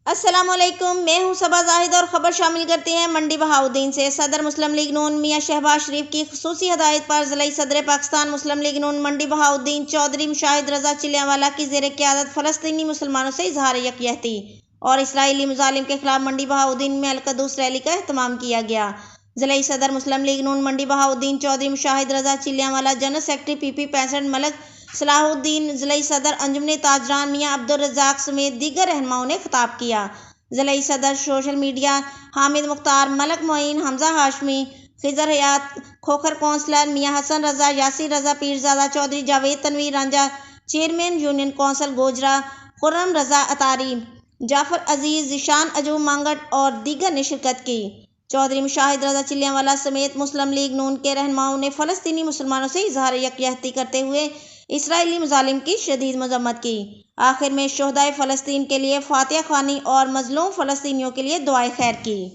السلام علیکم، میں ہوں صبا زاہد اور خبر شامل کرتے ہیں منڈی بہاؤالدین سے۔ صدر مسلم لیگ نون میاں شہباز شریف کی خصوصی ہدایت پر ضلعی صدر پاکستان مسلم لیگ نون منڈی بہاؤالدین چوہدری مشاہد رضا چیلیانوالہ کی زیر قیادت فلسطینی مسلمانوں سے اظہار یکجہتی اور اسرائیلی مظالم کے خلاف منڈی بہاؤالدین میں القدس ریلی کا اہتمام کیا گیا۔ ضلعی صدر مسلم لیگ نون منڈی بہاؤالدین چوہدری مشاہد رضا چیلیانوالہ، جنرل سیکرٹری پی پی 65 ملک صلاح الدین، ضلعی صدر انجمن تاجران میاں عبدالرزاق سمیت دیگر رہنماؤں نے خطاب کیا۔ ضلعی صدر social media Hamid Mukhtar, Malik Moin, Hamza Hashmi, Khizar Hayat, Khokhar councillor Mian Hassan Raza, Yasir Raza Pirzada Chaudhry, Javed Tanveer Ranjha, chairman union council Gojra, Khurram Raza Atari, Jafar Aziz, Zeeshan Ajju Mangat اور دیگر نے شرکت کی۔ چوہدری مشاہد رضا چیلیانوالہ سمیت مسلم لیگ نون کے رہنماؤں نے فلسطینی مسلمانوں سے اظہار یکجہتی کرتے ہوئے اسرائیلی مظالم کی شدید مذمت کی۔ آخر میں شہدائے فلسطین کے لیے فاتحہ خوانی اور مظلوم فلسطینیوں کے لیے دعائے خیر کی۔